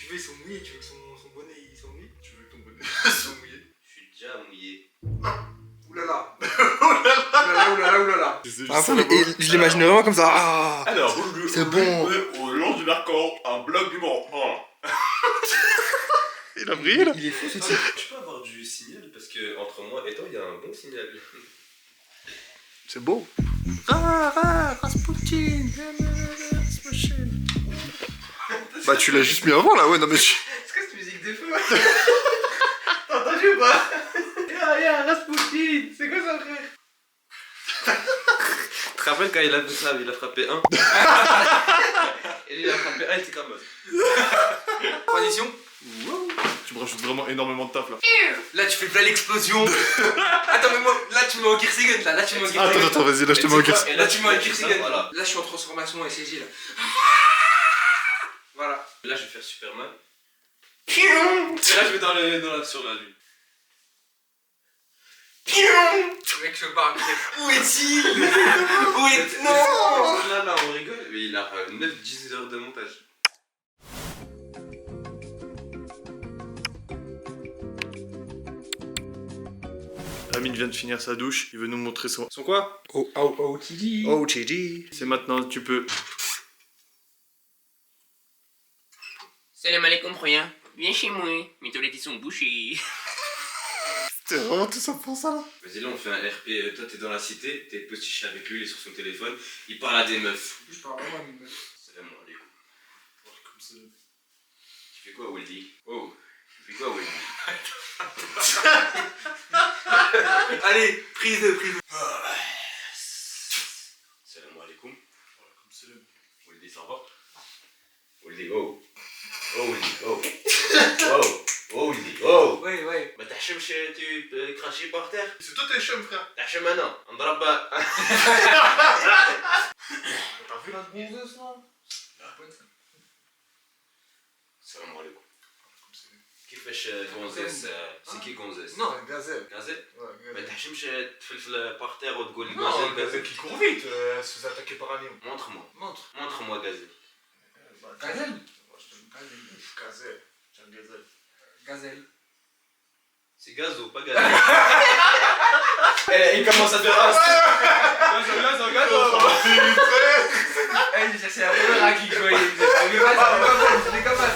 tu veux, ils sont mouillés. Tu veux que son bonnet il soit mouillé? Tu veux que ton bonnet soit mouillé? Je suis déjà mouillé. Oulala. Oulala, oulala, oulala. Je l'imagine vraiment comme ça. Ah, Alors, c'est bon. Au long du Mercant, un bloc numéro 1. Il a brillé là. Il est fou ce Je type. peux avoir du signal parce que entre moi et toi, il y a un bon signal. C'est beau. Rasputin. Bah tu l'as juste mis avant là, ouais non mais tu... C'est quoi cette musique de feu? T'as entendu ou pas? Ya, Rasputin. C'est quoi ça, frère? Tu te rappelles quand il a fait ça, il a frappé 1 et lui il a frappé 1, il était comme Transition. Tu me rajoutes vraiment énormément de taf là. Là tu fais plein l'explosion. Attends mais moi là tu me mets en Kirsigen là tu me mets en Kirsigen. Attends vas-y là je te mets en guerre. Et là tu me mets en Kirsigen. Voilà. Là je suis en transformation SCJ là. Voilà. Là je vais faire Superman. Et là je vais sur la lune. Le mec se barre. Où est-il? Où est... Non. Là on rigole, mais il a 9-10 heures de montage. Amine vient de finir sa douche, il veut nous montrer son quoi? OTG. OTG. C'est maintenant, tu peux... Salam alaikum, rien. Viens chez moi, mes toilettes sont bouchées. C'est vraiment tout ça pour ça là? Vas-y là on fait un RP, toi t'es dans la cité, t'es postiché avec lui, il est sur son téléphone, il parle à des meufs. Je parle vraiment à une meuf. Salam alaikum. Tu fais quoi Wildy? Oh, tu fais quoi Wildy? Allez, prise de. Salam alaikum. Wildy ça va? Wildy oh. Oh Wildy oh. Oh. Oh Wildy oh. Ouais. ما تحشمش تكراشي par terre. C'est toi tes chums frère. تحشم انا نضرب. T'as vu la gonzeuse là? Salam alaikum. كيفاش غونزيس سي غونزيس؟ Non, gazelle. غازيل؟ Ouais, ما تحشمش تفلفل par terre وتقول لي Non, غازيل gazelle qui court vite, elle se fait attaquer par un lion. Montre-moi. Montre. Montre-moi gazelle. Gazelle? Gazelle. Tiens, gazelle. Gazelle. C'est gazo, pas gazelle. Il commence à faire Eh, j'ai cherché un voleur à qui je voyais. Mais vas-y, c'est comme ça.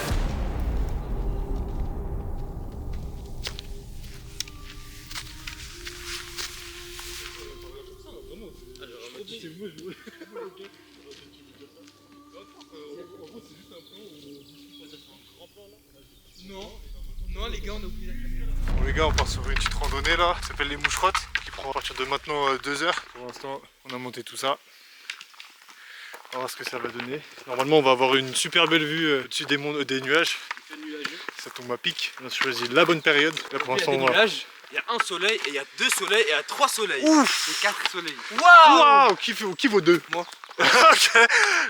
Non, les gars, on a oublié la caméra. Bon les gars, on part sur une petite randonnée là, ça s'appelle les Moucherottes, qui prend à partir de maintenant 2 heures. Pour l'instant, on a monté tout ça. On va voir ce que ça va donner. Normalement, on va avoir une super belle vue au-dessus des nuages. Ça tombe à pic. On a choisi la bonne période. Là pour l'instant, on va... Il y a un soleil, et il y a 2 soleils, et il y a 3 soleils. Ouf! Et 4 soleils. Waouh! Qui vaut 2? Moi. Ok.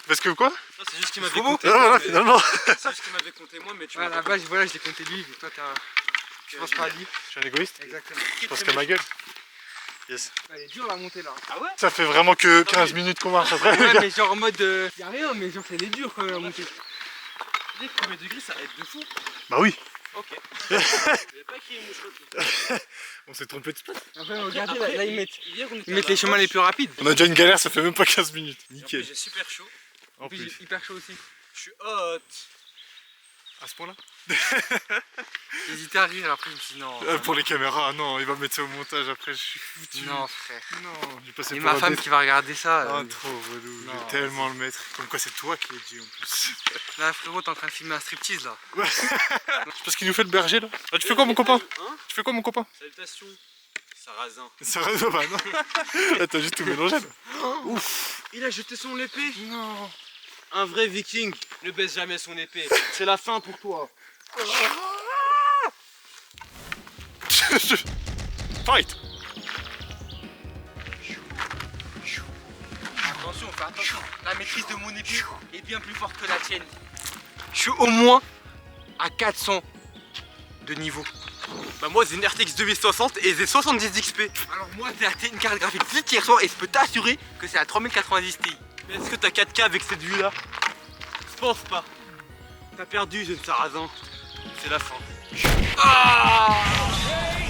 Parce que quoi? Non, c'est juste qu'il m'avait Trop beau. compté. Ah voilà, mais- finalement. C'est juste qu'il m'avait compté moi, mais tu À vois. la base, voilà, je l'ai compté lui, mais toi, t'es un. Je pense pas à lui. Je suis un égoïste. Exactement. Je pense qu'à ma gueule. Yes. Elle est dure la montée là. Ah ouais? Ça fait vraiment que 15 minutes qu'on marche après. Ouais, mais genre en mode. Y'a rien, mais genre, elle est dure quand même la montée. Tu dis que premier degré, ça aide de fou. Bah oui. Ok. J'avais pas écrit une moucherotte. On s'est trompé de spot. Après, regardez, Après, là, ils mettent. Hier, on était Ils mettent les chemins les plus rapides. On a déjà une galère, ça fait même pas 15 minutes. En plus, Nickel. j'ai super chaud. En En plus, plus. j'ai hyper chaud aussi. Je suis hot. À ce point-là? J'hésitais à rire, après, je me suis dit non. Pour les caméras, non, il va mettre ça au montage après, je suis foutu. Non, frère. Non, j'ai passé Et pour ma un femme bête. qui va regarder ça. Ah, trop relou, je non, vais tellement le mettre. Comme quoi, c'est toi qui l'as dit en plus. Là, frérot, t'es en train de filmer un striptease là. C'est parce qu'il nous fait le berger là. Ah, tu fais quoi, mon copain? Hein? Tu fais quoi, mon copain? Salutations. Sarrasin. Ça reste bah non. Là, t'as juste tout mélangé là. Ouf. Il a jeté son épée. Non. Un vrai viking ne baisse jamais son épée. C'est la fin pour toi. Fight. Attention, fais attention. La maîtrise de mon épée est bien plus forte que la tienne. Je suis au moins à 400 de niveau. Bah moi j'ai une RTX 2060 et j'ai 70 XP. Alors moi, j'ai acheté une carte graphique plus hier soir et je peux t'assurer que c'est à 3090 Ti. Mais est-ce que t'as 4K avec cette vue là? Je pense pas. T'as perdu, jeune Sarrazin. C'est la fin.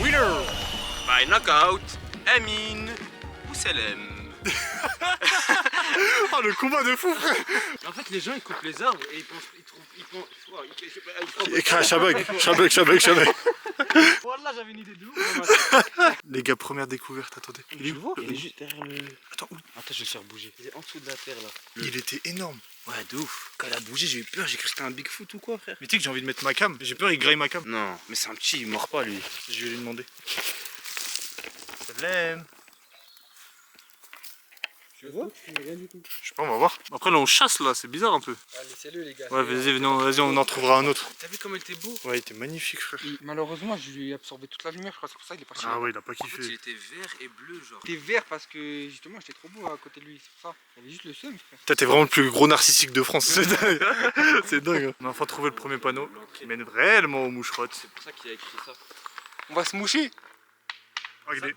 Winner by knockout, Amine Bouselem. Oh, le combat de fou, frère. En fait, les gens ils coupent les arbres et ils pensent. Écris Chabag. Voilà, j'avais une idée de ouf. Les gars, première découverte, attendez. Il est où? Il est juste derrière le. Attends, où? Attends, je vais le faire bouger. Il est en dessous de la terre là. Il était énorme. Ouais, de ouf. Quand il a bougé, j'ai eu peur. J'ai cru que c'était un Bigfoot ou quoi, frère. Mais tu sais que j'ai envie de mettre ma cam. J'ai peur, il graille ma cam. Non, mais c'est un petit, il mord pas lui. Je vais lui demander. Salam. Tu vois? Rien du tout. Je sais pas, on va voir. Après là on chasse là, c'est bizarre un peu. Ah, laissez-le, les gars. Ouais, vas-y, on en trouvera un autre. T'as vu comme il était beau? Ouais, il était magnifique, frère. Malheureusement, je lui ai absorbé toute la lumière, je crois. C'est pour ça qu'il est parti. Ah ouais, il a pas En fait, il kiffé. était vert et bleu, genre. Il était vert parce que justement, j'étais trop beau à côté de lui. C'est pour ça. Il avait juste le seum, frère. T'es vraiment le plus gros narcissique de France. C'est dingue. C'est dingue. On a enfin trouvé le premier panneau qui mène réellement aux moucherottes. C'est pour ça qu'il a écrit ça. On va se moucher. Regardez.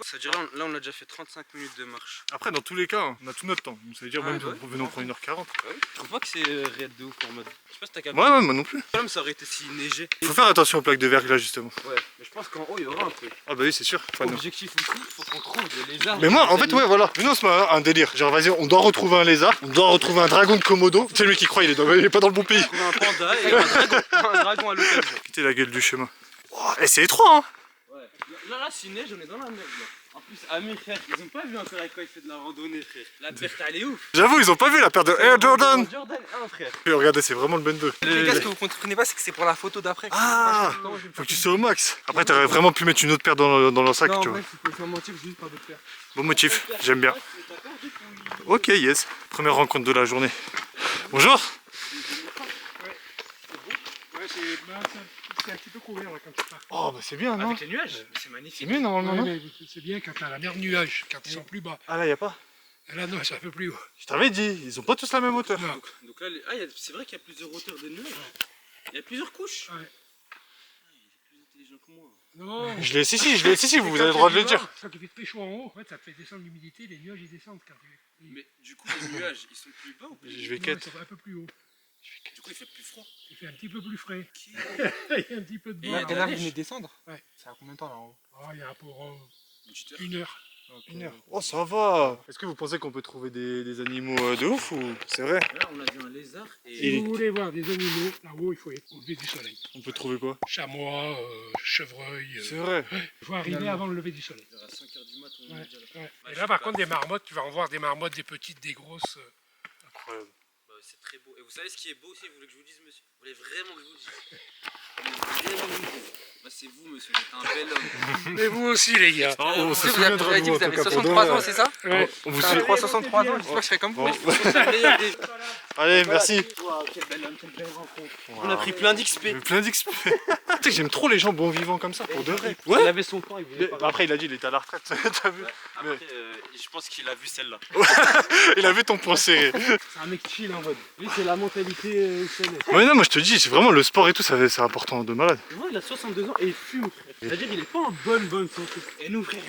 Ça dirait, là, on a déjà fait 35 minutes de marche. Après, dans tous les cas, on a tout notre temps. Donc, ça veut dire Ah, même ouais. venons prendre 1h40. Je trouve pas que c'est réel de ouf en mode. Je sais pas si t'as capté. Ouais, moi non plus. Le problème, ça aurait été s'il neigeait. Faut faire attention aux plaques de verglas justement. Ouais, mais je pense qu'en haut, il y aura un truc. Ah bah oui, c'est sûr. Enfin, non. Objectif aussi, il faut qu'on trouve des lézards. Mais moi, en fait, ouais, voilà. Mais non, c'est un délire. Genre, vas-y, on doit retrouver un lézard, on doit retrouver un dragon de Komodo. C'est lui qui croit, il est pas dans le bon pays. Trouver un panda et un dragon à l'occasion. Quittez la gueule du chemin. Oh, et c'est étroit, hein. Ouais. Là, s'il neige, on est dans la merde là. En plus, Amir, frère, ils ont pas vu encore avec quoi il fait de la randonnée, frère. La perte, elle est ouf. J'avoue, ils ont pas vu la paire de Air Jordan. Jordan 1, frère. Et regardez, c'est vraiment le bendo. Les gars, ce que vous comprenez pas, c'est que c'est pour la photo d'après. Ah, faut que tu sois au max. Après, t'aurais vraiment pu mettre une autre paire dans le sac, Non, tu en vois. vrai, il faut faire mentir, j'ai juste pas d'autre faire. Bon motif, j'aime bien. Ok, yes. Première rencontre de la journée. Bonjour. Ouais, c'est un petit peu couvert là, comme ça. Oh, bah c'est bien, non? Avec les nuages, c'est C'est magnifique. mieux normalement, non? mais c'est bien quand t'as la mer nuage, quand ils sont plus bas. Ah là, y a pas. Et là, non, c'est un peu plus haut. Je t'avais dit, ils ont pas tous la même hauteur. Non. Donc là, c'est vrai qu'il y a plusieurs hauteurs de nuages. Il y a plusieurs couches. Ouais. Il est plus intelligent que moi. Non. Je l'ai, si, vous avez le droit de le dire. Quand il fait très chaud en haut, en fait, ça te fait descendre l'humidité, les nuages ils descendent quand tu. Mais du coup, les nuages, ils sont plus bas ou plus Je vais Non, quête. ils sont un peu plus haut. Du coup, il fait plus froid. Il fait un petit peu plus frais. Il y a un petit peu de Et vent. là, Et là, vous venez de descendre. Ouais. Ça a combien de temps là en haut? Oh, il y a pour Une petite heure. 1 heure. Une heure. Oh, ça va. Est-ce que vous pensez qu'on peut trouver des animaux de ouf ou c'est vrai? Là, on a vu un lézard Et Si vous voulez voir des animaux, là-haut, il faut être au lever du soleil. On peut trouver quoi? Chamois, chevreuil. C'est vrai. Il faut arriver avant le lever du soleil. à 5h du matin, on Ouais. est déjà là. Ouais. Bah, Et je là, sais par pas. contre, des marmottes, tu vas en voir des marmottes, des petites, des grosses. Incroyable. Bah, c'est très beau. Et vous savez ce qui est beau aussi? Vous voulez que je vous dise, monsieur? Vous voulez vraiment que je vous dise? Vous voulez vraiment que je vous dise? Bah, c'est vous, monsieur. Vous êtes un bel homme. Mais vous aussi, les gars. Oh, on se Vous souviendra avez de dit vous que en vous tout avez cas pour 63 demain. ans, c'est ça? Ouais. On vous T'as suit. 63 ans, j'espère que je fais comme vous. Bon. C'est la meilleure des. Allez, merci. Wow, quel bel homme, quelle belle rencontre. On a pris plein d'XP. J'ai plein d'XP. Tu sais que j'aime trop les gens bons vivants comme ça, pour de vrai. Il avait son temps, il voulait pas. Après, il a dit il était à la retraite. T'as vu? Après, je pense qu'il a vu celle-là. Il a vu ton point serré. C'est un mec chill en mode. Lui, c'est la mentalité solaire. Ouais, non, moi je te dis, c'est vraiment le sport et tout, c'est important de malade. Moi, il a 62 ans et il fume, frère. C'est-à-dire, il est pas en bonne santé. Et nous, frère,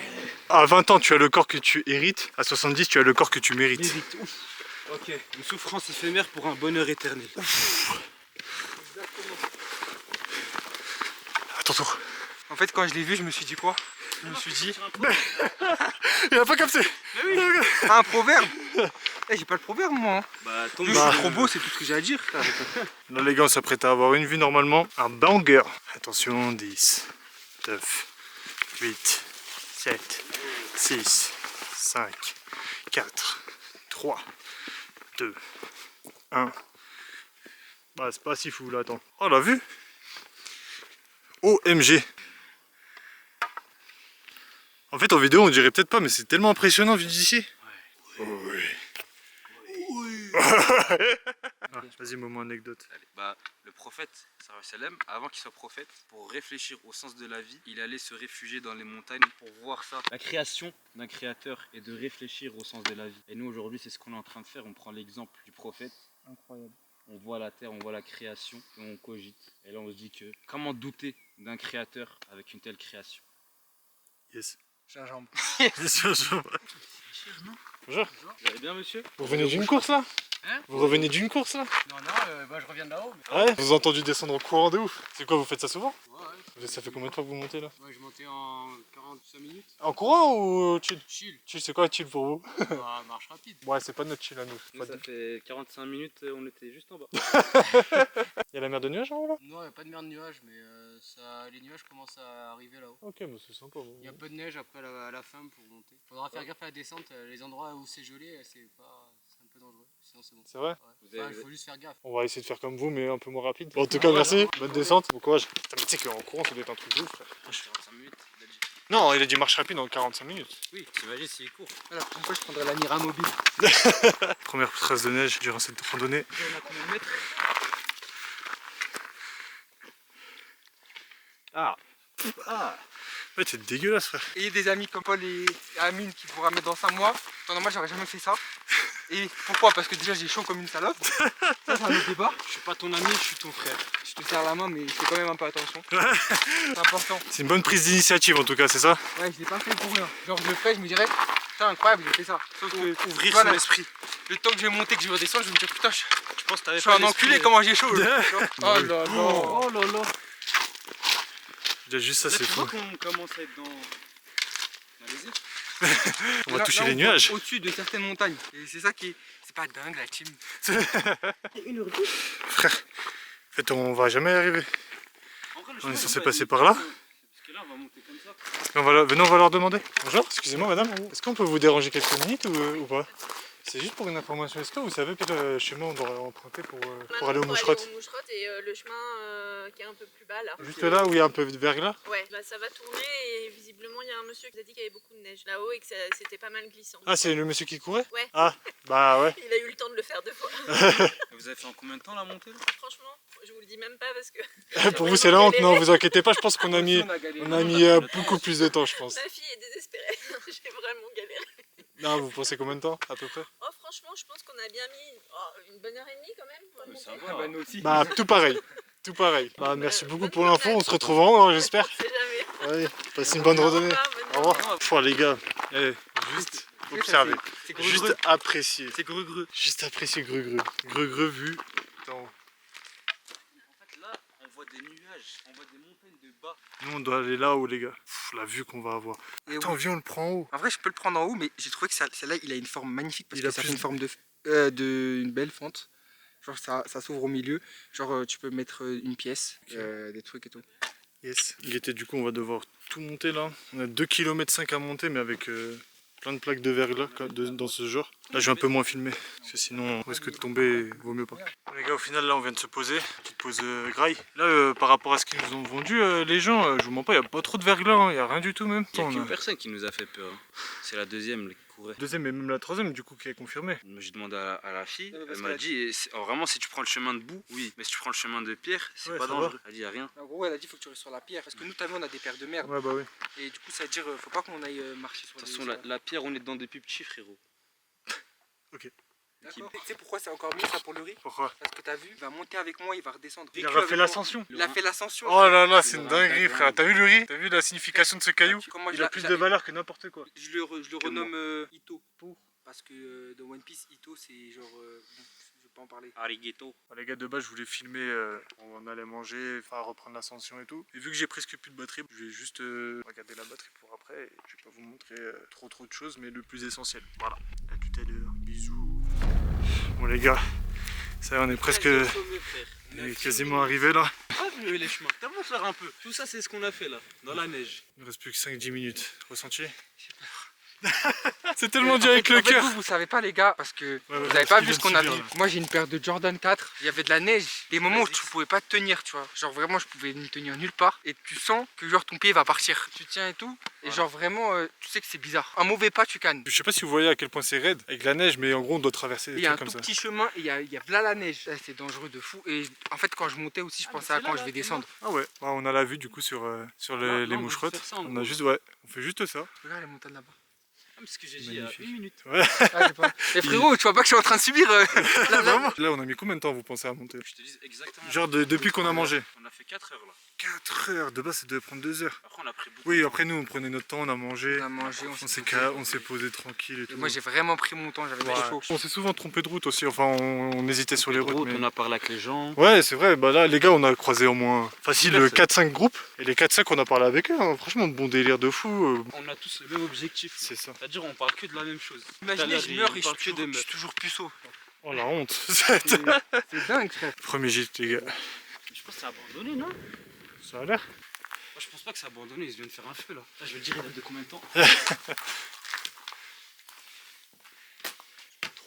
À 20 ans, tu as le corps que tu hérites. À 70, tu as le corps que tu mérites. mérite. Ouf. Ok, une souffrance éphémère pour un bonheur éternel. À ton tour. En fait, quand je l'ai vu, je me suis dit quoi? Je me suis dit. Il a pas capté. Ah, un proverbe! Eh, j'ai pas le proverbe, moi. Hein. Bah, tombe Je Bah. suis trop beau, c'est tout ce que j'ai à dire. Là, les gars, on s'apprête à avoir une vue normalement. Un banger. Attention, 10, 9, 8, 7, 6, 5, 4, 3, 2, 1. Bah, c'est pas si fou là, attends. Oh, la vue. OMG. En fait, en vidéo, on dirait peut-être pas, mais c'est tellement impressionnant vu d'ici. Oui. Ah, vas-y, moment anecdote. Allez, bah, le prophète, sallam, avant qu'il soit prophète, pour réfléchir au sens de la vie, il allait se réfugier dans les montagnes pour voir ça. La création d'un créateur est de réfléchir au sens de la vie. Et nous, aujourd'hui, c'est ce qu'on est en train de faire. On prend l'exemple du prophète. Incroyable. On voit la terre, on voit la création et on cogite. Et là, on se dit que comment douter d'un créateur avec une telle création? Yes. Gingembre. Bonjour. Vous allez bien, monsieur? Vous venez d'une course là? Hein? Vous revenez d'une course là? Non, bah, je reviens de là-haut. Ouais. Vous avez entendu descendre en courant de ouf. C'est quoi, vous faites ça souvent? Ouais. Ça fait combien de fois que vous montez là? Moi, je montais en 45 minutes. En courant ou chill? Chill. Chill, c'est quoi chill pour vous? Bah, marche rapide. Ouais, c'est pas notre chill à nous. Nous, ça fait 45 minutes, on était juste en bas. Y'a la mer de nuages en haut là? Non, il a pas de mer de nuages, mais les nuages commencent à arriver là-haut. Ok, mais c'est sympa. Bon. Il y a un peu de neige après à la fin pour monter. Faudra faire gaffe à la descente. Les endroits où c'est gelé, c'est un peu dangereux. Sinon, c'est bon. C'est vrai? Ouais. Enfin, il faut juste faire gaffe. On va essayer de faire comme vous, mais un peu moins rapide. Bon, en tout cas, merci. Bonne descente. Bon courage. Putain, mais tu sais qu'en courant, ça doit être un truc de ouf, frère. Moi, je fais 45 minutes, il a dit. Non, il a dit marche rapide en 45 minutes. Oui, t'imagines s'il court. La prochaine fois, je prendrai la Mira mobile. Première trace de neige durant cette randonnée. On a combien de mètres? Ouais, t'es dégueulasse, frère. Ayez des amis comme Paul et Amine qui vous ramènent dans 5 mois. En temps normal, j'aurais jamais fait ça. Et pourquoi? Parce que déjà, j'ai chaud comme une salope. Ça, c'est un autre débat. Je suis pas ton ami, je suis ton frère. Je te serre la main, mais fais quand même un peu attention. C'est important. C'est une bonne prise d'initiative en tout cas, c'est ça? Ouais, je l'ai pas fait pour rien. Genre, je le ferais, je me dirais, putain, incroyable, j'ai fait ça. Sauf que, Ouvrir voilà, son esprit. le temps que je vais monter, que je vais redescendre, je vais me dire, putain, Je pense que t'avais je suis un enculé, comment j'ai chaud. là. Oh là là. Oh là là. Déjà, juste ça, Là, c'est tu fou. vois qu'on commence à être dans les îles. On va Là, toucher là, les on nuages. passe au-dessus de certaines montagnes. Et c'est ça qui est. C'est pas dingue la team. Frère, en fait, on va jamais y arriver. En vrai, le On chemin, est il censé va passer être- par là. Parce que là, on va monter comme ça. Venez, on va leur demander. Bonjour, excusez-moi madame, est-ce qu'on peut vous déranger quelques minutes ou pas? C'est juste pour une information, est-ce que vous savez quel chemin on doit emprunter pour aller aux moucherottes? Au Moucherotte et le chemin qui est un peu plus bas là. Juste là où il y a un peu de verglas? Ouais, bah, ça va tourner et visiblement il y a un monsieur qui a dit qu'il y avait beaucoup de neige là-haut et que c'était pas mal glissant. Ah, c'est le monsieur qui courait? Ouais. Ah, bah ouais. Il a eu le temps de le faire 2 fois. Vous avez fait en combien de temps la montée là? Franchement, je vous le dis même pas parce que Pour vous c'est la honte, non vous inquiétez pas, je pense qu'on a mis, galéré. on a mis beaucoup plus de temps je pense. ma fille est désespérée. J'ai vraiment galéré. Non, vous pensez combien de temps à peu près? Oh franchement, je pense qu'on a bien mis une bonne heure et demie quand même pour monter. Ça Ah bah nous aussi. Bah tout pareil, tout pareil. Bah merci beaucoup pour l'info, on se retrouve en haut hein, j'espère. On sait jamais. Allez, passez une bonne randonnée. Bonne Au revoir. Oh les gars, juste observez, C'est juste greu. apprécier. C'est greu. Juste apprécier Greu-Greu. Greu-Greu vu d'en haut. En fait, là, on voit des nuages, on voit des montagnes de bas. Nous on doit aller là-haut les gars. Pff, la vue qu'on va avoir. Et Attends, oui. viens on le prend en haut. En vrai, je peux le prendre en haut, mais j'ai trouvé que celle-là, il a une forme magnifique parce Il a que ça plus fait une forme de une belle fente. Genre, ça s'ouvre au milieu. Genre, tu peux mettre une pièce, des trucs et tout. Yes. Gaieté, du coup on va devoir tout monter là. On a 2,5 km à monter mais avec plein de plaques de verglas dans ce genre. Là je vais un peu moins filmer parce que sinon on risque de tomber, vaut mieux pas. Bon, les gars, au final là on vient de se poser, petite pause graille. Là par rapport à ce qu'ils nous ont vendu les gens, je vous mens pas, il n'y a pas trop de verglas, il n'y a rien du tout même. Il n'y a On qu'une a- personne qui nous a fait peur. C'est la deuxième qui courait. Deuxième et même la troisième du coup qui est confirmée. Moi, j'ai demandé à la fille, Ouais, parce elle qu'elle m'a a dit, vraiment si tu prends le chemin de boue, oui, mais si tu prends le chemin de pierre, c'est Ouais, pas ça dangereux. Elle dit, y a rien. En gros, elle a dit faut que tu restes sur la pierre. Parce que nous, t'as vu, on a des paires de merde. Ouais bah oui. Et du coup, ça veut dire faut pas qu'on aille marcher sur De les. toute façon, la pierre, on est dedans depuis petit, frérot. D'accord. Tu sais pourquoi c'est encore mieux ça pour le riz? Pourquoi? Parce que t'as vu, il va monter avec moi, il va redescendre. Il a Vécu refait avec l'ascension. moi. Il a fait l'ascension. Oh là là, c'est Il une aura un dinguerie background. frère. T'as vu le riz? T'as vu la signification de ce caillou? Comme moi, Il a plus de valeur que n'importe quoi. Je le renomme Ito. Pour Parce que dans One Piece, Ito c'est genre. Bon, je vais pas en parler. Arigato. Les gars, de base je voulais filmer, on allait manger, enfin reprendre l'ascension et tout. Et vu que j'ai presque plus de batterie, je vais juste regarder la batterie pour après. Et je vais pas vous montrer trop de choses, mais le plus essentiel. Voilà, à tout à l'heure, bisous. Bon les gars, ça y est, on est presque on est quasiment arrivé là. Ah, les chemins, t'as beau faire un peu. Tout ça, c'est ce qu'on a fait là, dans la neige. Il ne reste plus que 5-10 minutes. Ressenti? C'est tellement dit avec le En fait, cœur. vous savez pas les gars, parce que Ouais, vous ouais, avez pas il vu vient ce de qu'on a subir, vu. là. Moi j'ai une paire de Jordan 4, il y avait de la neige, des moments où Vas-y. tu pouvais pas te tenir, tu vois. Genre vraiment je pouvais me tenir nulle part et tu sens que genre ton pied va partir. Tu tiens et tout, et genre vraiment tu sais que c'est bizarre. Un mauvais pas tu cannes. Je sais pas si vous voyez à quel point c'est raide avec la neige, mais en gros on doit traverser Il des y a un trucs tout comme ça. petit chemin et il y a là la neige. Là, c'est dangereux de fou. Et en fait quand je montais aussi je pensais à quand je vais descendre. Ah ouais, bah, on a la vue du coup sur les non, on va moucherottes. faire ça, en On gros. a juste, ouais, on fait juste ça. Regarde les montagnes là-bas. Parce que j'ai dit Magnifique. il y a 1 minute. Ah, j'ai pas. Et frérot, tu vois pas que je suis en train de subir Vraiment Là on a mis combien de temps vous pensez à monter? Je te dis exactement. Genre depuis qu'on a mangé. On a fait 4 heures là. 4 heures, de base ça devait prendre 2 heures. Après, on a pris pris beaucoup. Oui, après nous on prenait notre temps, on a mangé, On a mangé, on s'est posé tranquille et tout. Moi j'ai vraiment pris mon temps, j'avais Ouais. trop chaud. On s'est souvent trompé de route aussi, enfin on hésitait sur les routes. Mais... On a parlé avec les gens. Ouais, c'est vrai, bah là les gars on a croisé au moins facile Ouais, 4-5 groupes et les 4-5 on a parlé avec eux, hein. Franchement bon délire de fou. On a tous le même objectif. C'est ça. C'est-à-dire on parle que de la même chose. Imaginez, je meurs et je parle que suis des meufs. toujours puceau. Oh la honte. C'est dingue frère. Premier gîte les gars. Je pense que c'est abandonné, non? Ça a l'air. Moi, je pense pas que c'est abandonné, ils viennent faire un feu là. Là je vais te dire, il date de combien de temps?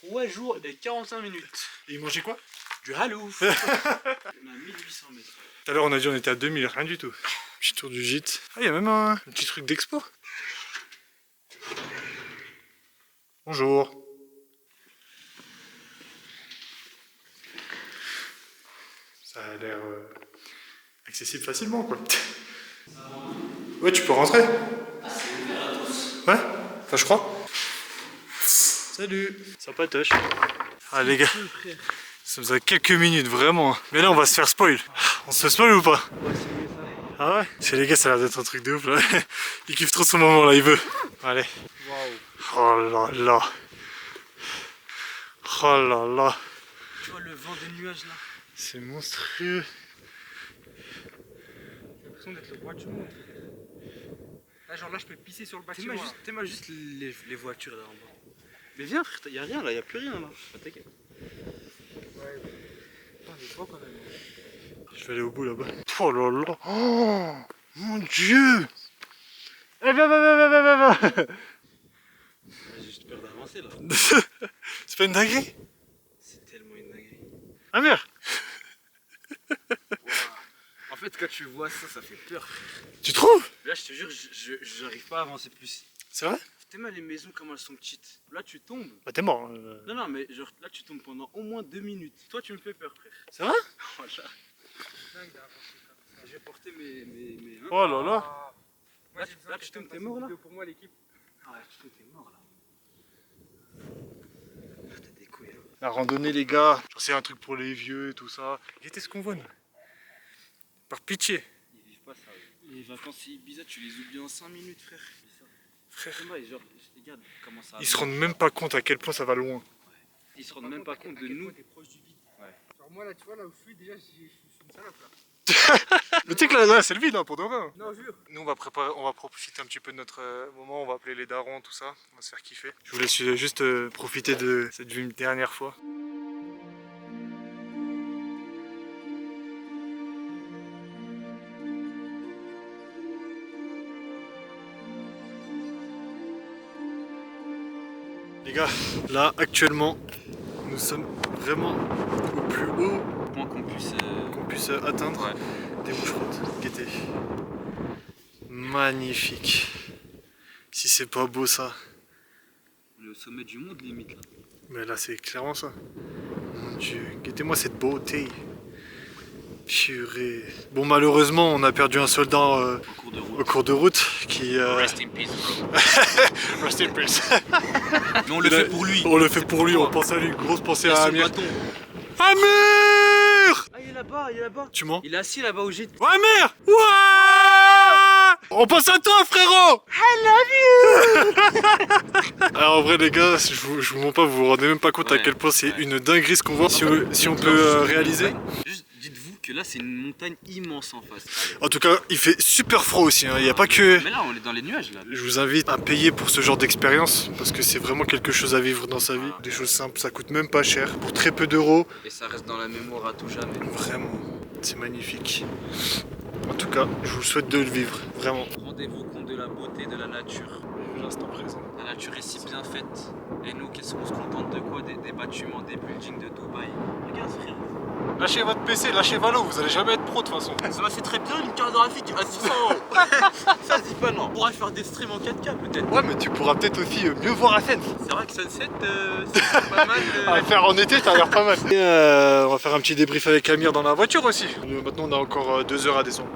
3 jours et 45 minutes. Et ils mangeaient quoi? Du halouf. On a 1800 mètres. Tout à l'heure on a dit on était à 2000, rien du tout. Petit tour du gîte. Ah il y a même un petit truc d'expo. Bonjour. Ça a l'air accessible facilement quoi. Ouais tu peux rentrer. Ouais, enfin je crois. Salut. Sympatoche. Ah les gars. Ça faisait quelques minutes vraiment. Mais là on va se faire spoil. On se fait spoil ou pas? Ah ouais? Chez les gars ça a l'air d'être un truc de ouf là. Il kiffe trop son moment là, il veut. Allez. Oh là là. Oh là là. Tu vois le vent des nuages là? C'est monstrueux. J'ai l'impression d'être le roi du monde. Là genre là je peux pisser sur le bâtiment. T'aimes juste les voitures là en bas. Mais viens frère, y'a rien là, y'a plus rien là. Bah, t'inquiète. Ouais. Putain, on est beau quand même. Je vais aller au bout là-bas. Oh là là. Oh mon dieu. Eh viens. J'ai juste peur d'avancer là. C'est pas une dinguerie? C'est tellement une dinguerie. Ah merde. En fait quand tu vois ça, ça fait peur. Tu trouves? Là je te jure, j'arrive pas à avancer plus. C'est vrai? T'aimes les maisons comme elles sont petites. Là tu tombes. Bah t'es mort. Non mais genre là tu tombes pendant au moins 2 minutes. Toi tu me fais peur frère. C'est vrai? Voilà. Dingue d'avancer comme ça. Je vais porter mes Oh là là. Ah. Moi, j'ai besoin là, que tu tombes, quelqu'un t'es mort, fasse une là vidéo pour moi l'équipe. Ah ouais, tu t'es mort là. T'as des couilles là. La randonnée les gars. Genre c'est un truc pour les vieux et tout ça. Regardez ce qu'on voit nous. Par pitié. Ils vivent pas ça. Les vacances Ibiza, tu les oublies en 5 minutes frère. Frère. Genre, regarde comment ça. Ils se rendent même pas compte à quel point ça va loin. Ils se rendent même pas compte de nous. T'es proche du vide. Ouais. Genre moi là tu vois là où je suis déjà je suis une salope là. Mais tu sais que là c'est le vide hein, pour de vrai. Hein. Non jure. Nous on va profiter un petit peu de notre moment, on va appeler les darons, tout ça, on va se faire kiffer. Je vous laisse juste profiter de cette vue une dernière fois. Les gars, là actuellement, nous sommes vraiment au plus haut Point qu'on puisse. atteindre Ouais. des moucheroutes. Guettez. Magnifique. Si c'est pas beau ça. Le sommet du monde limite là. Mais là c'est clairement ça. Mon dieu, guettez-moi cette beauté. Purée. Bon malheureusement on a perdu un soldat Au cours de route. au cours de route qui... Rest in peace bro. Rest in peace. Mais on le fait pour lui. On le fait pour lui, on pense à lui. Grosse pensée à Son Amir. bâton. Amir! Ah il est là-bas, il est là-bas. Tu mens? Il est assis là-bas au gîte. Ouais Amir! Ouais! On pense à toi frérot! I love you! Alors en vrai les gars, je vous mens pas, vous vous rendez même pas compte à Ouais, quel point c'est ouais. une dinguerie ce qu'on voit. Si on peut réaliser. Juste dites-vous que là c'est une montagne immense en face. En tout cas, il fait super froid aussi, hein. Il n'y a pas que... Mais là on est dans les nuages là. Je vous invite à payer pour ce genre d'expérience parce que c'est vraiment quelque chose à vivre dans sa vie. Des choses simples, ça coûte même pas cher. Pour très peu d'euros, Et ça reste dans la mémoire à tout jamais. vraiment, c'est magnifique. En tout cas, je vous souhaite de le vivre, vraiment. Rendez-vous compte de la beauté de la nature. L'instant présent. La nature est si bien faite. Et nous, qu'est-ce qu'on se contente de quoi? Des bâtiments, des buildings de Dubaï. Regarde frère. Lâchez votre PC, lâchez Valo, vous allez jamais être pro de toute façon. Ça va, c'est très bien une carte graphique à 600 €. Ça se dit pas non. On pourra faire des streams en 4K peut-être. Ouais, mais tu pourras peut-être aussi mieux voir la scène. C'est vrai que Sunset, c'est pas mal. À le faire en été, ça a l'air pas mal. Et on va faire un petit débrief avec Amir dans la voiture aussi. Maintenant, on a encore 2 heures à descendre.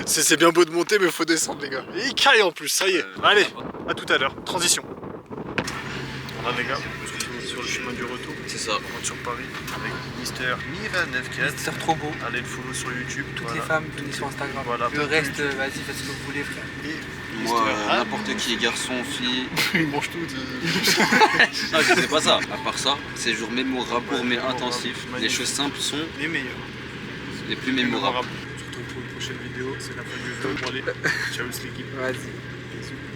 C'est bien beau de monter, mais faut descendre, les gars. Et il caille en plus, ça y est. Allez, à tout à l'heure. Transition. Voilà, les gars, on se retrouve sur le chemin du retour. C'est ça. On rentre sur Paris avec Mister Mira94. C'est trop beau. Allez le follow sur YouTube. Toutes les femmes, venez sur Instagram. Voilà. Le reste, vas-y, faites ce que vous voulez, frère. Et Moi, n'importe qui, garçon, fille. il mange tout. Non, je sais pas ça. À part ça, ces jours mémorables, courts mais intensifs. Les choses simples sont Les meilleurs. les plus mémorables. On se retrouve pour une prochaine vidéo. C'est la fin du vlog. Bon allez, ciao l'équipe. Vas-y.